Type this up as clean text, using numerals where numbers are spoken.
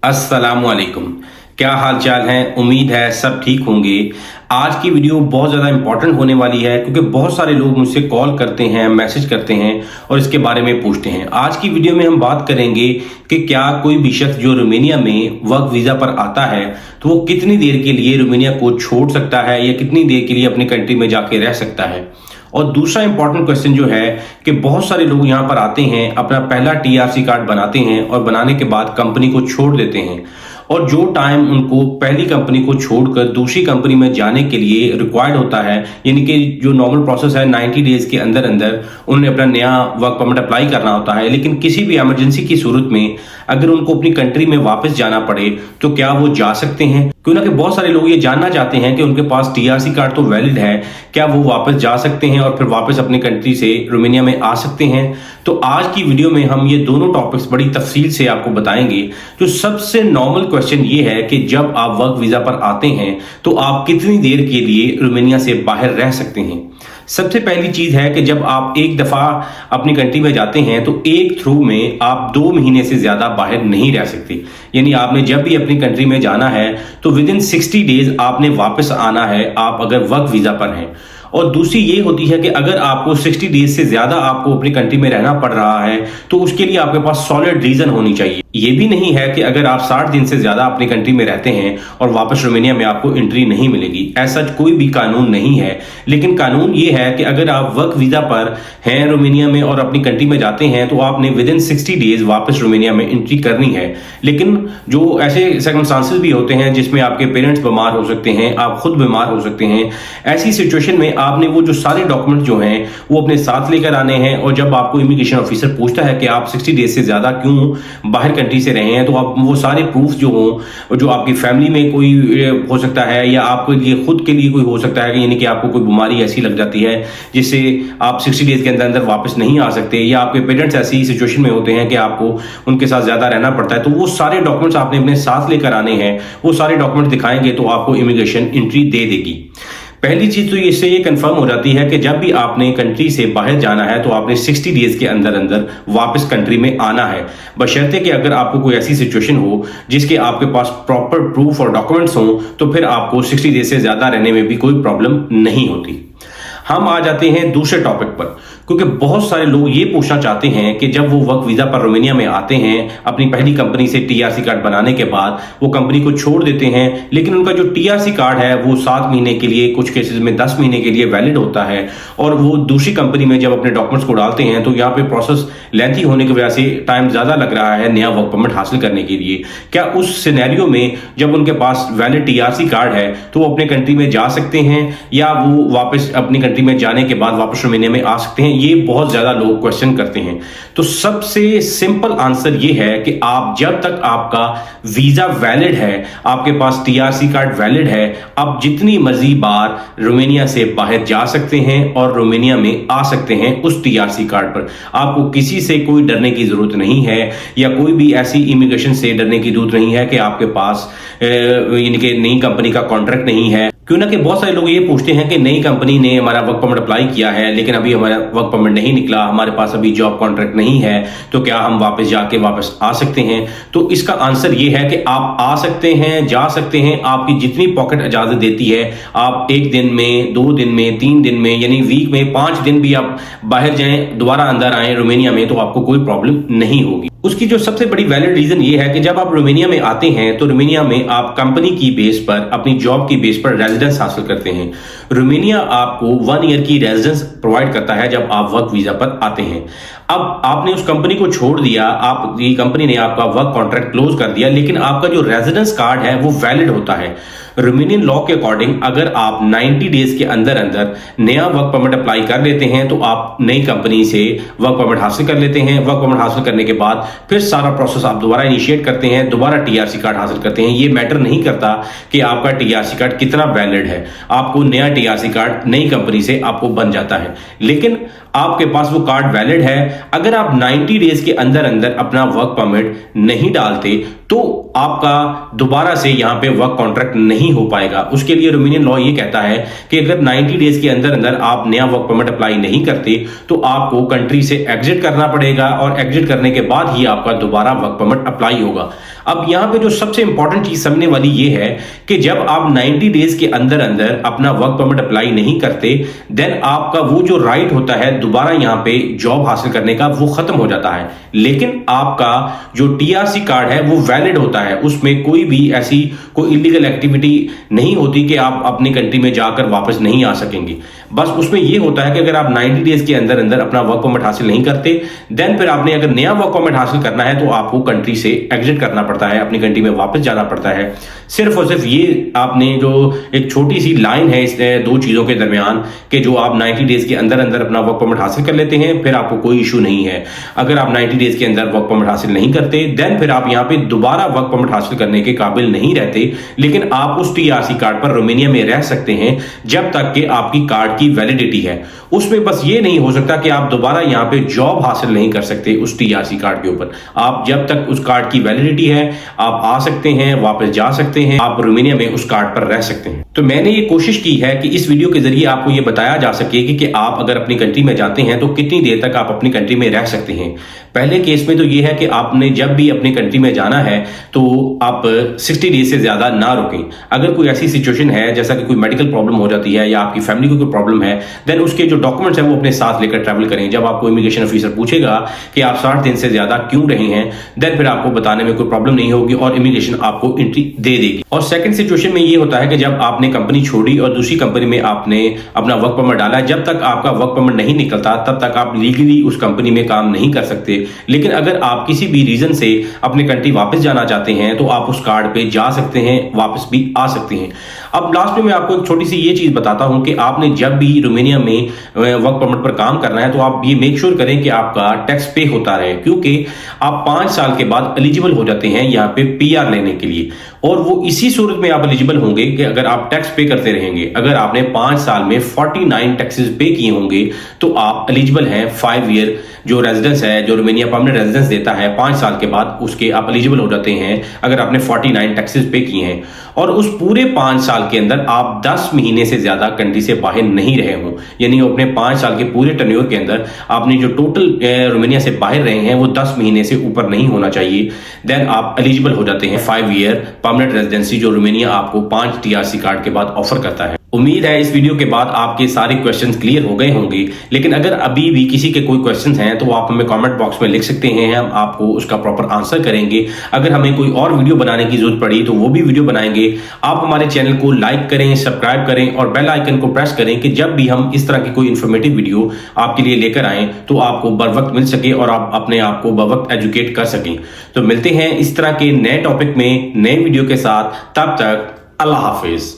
अस्सलामुअलैकुम। क्या हाल चाल है? उम्मीद है सब ठीक होंगे। आज की वीडियो बहुत ज़्यादा इंपॉर्टेंट होने वाली है क्योंकि बहुत सारे लोग मुझसे कॉल करते हैं, मैसेज करते हैं और इसके बारे में पूछते हैं। आज की वीडियो में हम बात करेंगे कि क्या कोई भी शख्स जो रोमानिया में वर्क वीज़ा पर आता है तो वो कितनी देर के लिए रोमानिया को छोड़ सकता है या कितनी देर के लिए अपनी कंट्री में जाके रह सकता है। और दूसरा इंपॉर्टेंट क्वेश्चन जो है कि बहुत सारे लोग यहाँ पर आते हैं, अपना पहला टीआरसी कार्ड बनाते हैं और बनाने के बाद कंपनी को छोड़ देते हैं और जो टाइम उनको पहली कंपनी को छोड़कर दूसरी कंपनी में जाने के लिए रिक्वायर्ड होता है, यानी कि जो नॉर्मल प्रोसेस है 90 डेज के अंदर अंदर उन्हें अपना नया वर्क परमिट अप्लाई करना होता है। लेकिन किसी भी इमरजेंसी की सूरत में अगर उनको अपनी कंट्री में वापस जाना पड़े तो क्या वो जा सकते हैं? क्यों ना कि बहुत सारे लोग ये जानना चाहते हैं कि उनके पास टीआरसी कार्ड तो वैलिड है, क्या वो वापस जा सकते हैं और फिर वापस अपनी कंट्री से रोमानिया में आ सकते हैं। तो आज की वीडियो में हम ये दोनों टॉपिक्स बड़ी तफसील से आपको बताएंगे। जो सबसे नॉर्मल क्वेश्चन ये है कि जब आप वर्क वीजा पर आते हैं तो आप कितनी देर के लिए रोमानिया से बाहर रह सकते हैं। सबसे पहली चीज है कि जब आप एक दफा अपनी कंट्री में जाते हैं तो एक थ्रू में आप 2 महीने से ज्यादा बाहर नहीं रह सकते। यानी आपने जब भी अपनी कंट्री में जाना है तो विद इन 60 डेज आपने वापस आना है, आप अगर वर्क वीजा पर हैं। और दूसरी ये होती है कि अगर आपको 60 डेज से ज्यादा आपको अपनी कंट्री में रहना पड़ रहा है तो उसके लिए आपके पास सॉलिड रीजन होनी चाहिए। ये भी नहीं है कि अगर आप 60 दिन से ज्यादा अपनी कंट्री में रहते हैं और वापस रोमानिया में आपको एंट्री नहीं मिलेगी, ऐसा कोई भी कानून नहीं है। लेकिन कानून ये है कि अगर आप वर्क वीजा पर हैं रोमानिया में और अपनी कंट्री में जाते हैं तो आपने विद इन 60 डेज वापस रोमानिया में एंट्री करनी है। लेकिन जो ऐसे सर्कमस्टांसेस भी होते हैं जिसमें आपके पेरेंट्स बीमार हो सकते हैं, आप खुद बीमार हो सकते हैं, ऐसी सिचुएशन में आपने वो जो सारे डॉक्यूमेंट जो हैं वो अपने साथ लेकर आने हैं। और जब आपको इमिग्रेशन ऑफिसर पूछता है कि आप 60 डेज से ज्यादा क्यों बाहर कंट्री से रहे हैं तो आप वो सारे प्रूफ जो हो, जो आपकी फैमिली में कोई हो सकता है या आपके लिए खुद के लिए कोई हो सकता है, यानी कि आपको कोई बीमारी ऐसी लग जाती है जिससे आप 60 डेज के अंदर अंदर वापस नहीं आ सकते, या आपके पेरेंट्स ऐसी सिचुएशन में होते हैं कि आपको उनके साथ ज्यादा रहना पड़ता है, तो वो सारे डॉक्यूमेंट्स आपने अपने साथ लेकर आने हैं। वो सारे डॉक्यूमेंट दिखाएंगे तो आपको इमिग्रेशन एंट्री दे देगी। पहली चीज तो इससे ये कंफर्म हो जाती है कि जब भी आपने कंट्री से बाहर जाना है तो आपने 60 डेज के अंदर अंदर वापस कंट्री में आना है, बशर्ते कि अगर आपको कोई ऐसी सिचुएशन हो जिसके आपके पास प्रॉपर प्रूफ और डॉक्यूमेंट्स हो तो फिर आपको 60 डेज से ज्यादा रहने में भी कोई प्रॉब्लम नहीं होती। हम आ जाते हैं दूसरे टॉपिक पर, क्योंकि बहुत सारे लोग ये पूछना चाहते हैं कि जब वो वर्क वीजा पर रोमानिया में आते हैं, अपनी पहली कंपनी से टीआरसी कार्ड बनाने के बाद वो कंपनी को छोड़ देते हैं, लेकिन उनका जो टीआरसी कार्ड है वो 7 महीने के लिए, कुछ केसेस में 10 महीने के लिए वैलिड होता है, और वो दूसरी कंपनी में जब अपने डॉक्यूमेंट्स को डालते हैं तो यहाँ पे प्रोसेस लेंथी होने की वजह से टाइम ज्यादा लग रहा है नया वर्क परमिट हासिल करने के लिए। क्या उस सिनेरियो में जब उनके पास वैलिड टीआरसी कार्ड है तो वो अपने कंट्री में जा सकते हैं या वो वापस अपनी कंट्री में जाने के बाद वापस रोमानिया में आ सकते हैं? ये बहुत ज्यादा लोग क्वेश्चन करते हैं। तो सबसे सिंपल आंसर ये है कि आप जब तक आपका वीजा वैलिड है, आपके पास टीआरसी कार्ड वैलिड है, आप जितनी मर्जी बार रोमानिया से बाहर जा सकते हैं और रोमानिया में आ सकते हैं उस टीआरसी कार्ड पर। आपको किसी से कोई डरने की जरूरत नहीं है या कोई भी ऐसी इमिग्रेशन से डरने की जरूरत नहीं है कि आपके पास यानी कि नई कंपनी का कॉन्ट्रैक्ट नहीं है। क्यों ना कि बहुत सारे लोग ये पूछते हैं कि नई कंपनी ने हमारा वर्क परमिट अप्लाई किया है लेकिन अभी हमारा वर्क परमिट नहीं निकला, हमारे पास अभी जॉब कॉन्ट्रैक्ट नहीं है, तो क्या हम वापस जाके वापस आ सकते हैं? तो इसका आंसर ये है कि आप आ सकते हैं, जा सकते हैं। आपकी जितनी पॉकेट इजाजत देती है, आप 1 दिन में, 2 दिन में, 3 दिन में, यानी वीक में 5 दिन भी आप बाहर जाएं, दोबारा अंदर आए रोमानिया में, तो आपको कोई प्रॉब्लम नहीं होगी। उसकी जो सबसे बड़ी वैलिड रीजन ये है कि जब आप रोमानिया में आते हैं तो रोमानिया में आप कंपनी की बेस पर, अपनी जॉब की बेस पर रेजिडेंस हासिल करते हैं। रोमानिया आपको 1 ईयर की रेजिडेंस प्रोवाइड करता है जब आप वर्क वीजा पर आते हैं। अब आपने उस कंपनी को छोड़ दिया, आपकी कंपनी ने आपका वर्क कॉन्ट्रैक्ट क्लोज कर दिया, लेकिन आपका जो रेजिडेंस कार्ड है वो वैलिड होता है। रोमानियन लॉ के अकॉर्डिंग अगर आप 90 डेज के अंदर अंदर नया वर्क परमिट अप्लाई कर लेते हैं तो आप नई कंपनी से वर्क परमिट हासिल कर लेते हैं। वर्क परमिट हासिल करने के बाद फिर सारा प्रोसेस आप दोबारा इनिशिएट करते हैं, दोबारा टीआरसी कार्ड हासिल करते हैं। ये मैटर नहीं करता कि आपका टीआरसी कार्ड कितना वैलिड है, आपको नया टीआरसी कार्ड नई कंपनी से आपको बन जाता है। लेकिन आपके पास वो कार्ड वैलिड है, अगर आप 90 डेज के अंदर अंदर अपना वर्क परमिट नहीं डालते तो आपका दोबारा से यहां पे वर्क कॉन्ट्रैक्ट नहीं हो पाएगा। उसके लिए रोमानियन लॉ ये कहता है कि अगर 90 डेज के अंदर अंदर आप नया वर्क परमिट अप्लाई नहीं करते तो आपको कंट्री से एग्जिट करना पड़ेगा और एग्जिट करने के बाद ही आपका दोबारा वर्क परमिट अप्लाई होगा। अब यहाँ पे जो सबसे इंपॉर्टेंट चीज समझने वाली ये है कि जब आप 90 डेज के अंदर अंदर अपना वर्क परमिट अप्लाई नहीं करते, देन आपका वो जो राइट होता है दोबारा यहाँ पे जॉब हासिल करने का, वो खत्म हो जाता है। लेकिन आपका जो टीआरसी कार्ड है वो वैलिड होता है, उसमें कोई भी ऐसी कोई इलीगल एक्टिविटी नहीं होती कि आप अपनी कंट्री में जाकर वापस नहीं आ सकेंगे। बस उसमें यह होता है कि अगर आप 90 डेज के अंदर अंदर अपना वर्क परमिट हासिल नहीं करते, देन फिर आपने अगर नया वर्क परमिट हासिल करना है तो आपको कंट्री से एग्जिट करना पड़ता है, अपनी कंट्री में वापस जाना पड़ता है। सिर्फ और सिर्फ ये आपने जो एक छोटी सी लाइन है इस दो चीजों के दरमियान कि जो आप 90 डेज के अंदर अंदर अपना वर्क परमिट हासिल कर लेते हैं, फिर आपको कोई इशू नहीं है। अगर आप 90 डेज के अंदर वर्क परमिट हासिल नहीं करते, देन फिर आप यहाँ पे दोबारा वर्क परमिट हासिल करने के काबिल नहीं रहते। लेकिन आप उस टीआरसी कार्ड पर रोमानिया में रह सकते हैं जब तक कि आपकी कार्ड की वैलिडिटी है। उसमें बस ये नहीं हो सकता कि आप दोबारा यहाँ पे जॉब हासिल नहीं कर सकते उस टीआरसी कार्ड के ऊपर। आप जब तक उस कार्ड की वैलिडिटी है आप आ सकते हैं, वापस जा सकते हैं, आप रोमानिया में उस कार्ड पर रह सकते हैं। तो मैंने ये कोशिश की है कि इस वीडियो के जरिए आपको ये बताया जा सके कि आप अगर अपनी कंट्री में जाते हैं तो कितनी देर तक आप अपनी कंट्री में रह सकते हैं। पहले केस में तो ये है कि आपने जब भी अपनी कंट्री में जाना है तो आप 60 डेज से ज्यादा ना रुकें। अगर कोई ऐसी सिचुएशन है जैसा कि कोई मेडिकल प्रॉब्लम हो जाती है या आपकी फैमिली को कोई प्रॉब्लम है, देन उसके जो डॉक्यूमेंट्स हैं वो अपने साथ लेकर ट्रैवल करें। जब आपको इमिग्रेशन ऑफिसर पूछेगा कि आप 60 दिन से ज्यादा क्यों रहे हैं, देन फिर आपको बताने में कोई प्रॉब्लम नहीं होगी और इमिग्रेशन आपको एंट्री दे देगी। और सेकंड सिचुएशन में ये होता है कि जब आपने कंपनी छोड़ी और दूसरी कंपनी में आपने अपना वर्क परमिट डाला, जब तक आपका वर्क परमिट नहीं निकलता तब तक आप लीगली उस कंपनी में काम नहीं कर सकते। लेकिन अगर आप किसी भी रीजन से अपने कंट्री वापस जाना चाहते हैं तो आप उस कार्ड पे जा सकते हैं, वापस भी आ सकते हैं। अब लास्ट में मैं आपको एक छोटी सी ये चीज बताता हूं कि आपने जब भी रोमानिया में वर्क परमिट पर काम करना है तो आप ये मेक श्योर करें कि आपका टैक्स पे होता रहे, क्योंकि आप 5 साल के बाद एलिजिबल हो जाते हैं यहाँ पे पीआर लेने के लिए। और वो इसी सूरत में आप एलिजिबल होंगे कि अगर आप टैक्स पे करते रहेंगे। अगर आपने 5 साल में 49 टैक्सेस पे किए होंगे तो आप एलिजिबल हैं 5 ईयर जो रेजिडेंस है, जो रोमानिया परमानेंट रेजिडेंस देता है 5 साल के बाद, उसके आप एलिजिबल हो जाते हैं अगर आपने 49 टैक्सेस पे किए हैं। और उस पूरे 5 साल के अंदर आप 10 महीने से ज्यादा कंट्री से बाहर नहीं रहे हों, यानी अपने 5 साल के पूरे टर्न्योर के अंदर आपने जो टोटल रोमानिया से बाहर रहे हैं वो 10 महीने से ऊपर नहीं होना चाहिए। देन आप एलिजिबल हो जाते हैं 5 ईयर परमानेंट रेजिडेंसी जो रोमानिया आपको 5 टीआरसी कार्ड के बाद ऑफर करता है। उम्मीद है इस वीडियो के बाद आपके सारे क्वेश्चंस क्लियर हो गए होंगे। लेकिन अगर अभी भी किसी के कोई क्वेश्चंस हैं तो आप हमें कमेंट बॉक्स में लिख सकते हैं, हम आपको उसका प्रॉपर आंसर करेंगे। अगर हमें कोई और वीडियो बनाने की जरूरत पड़ी तो वो भी वीडियो बनाएंगे। आप हमारे चैनल को लाइक करें, सब्सक्राइब करें और बेल आइकन को प्रेस करें कि जब भी हम इस तरह की कोई इन्फॉर्मेटिव वीडियो आपके लिए लेकर आए तो आपको बर वक्त मिल सके और आप अपने आप को बर वक्त एजुकेट कर सकें। तो मिलते हैं इस तरह के नए टॉपिक में नए वीडियो के साथ, तब तक अल्लाह हाफिज।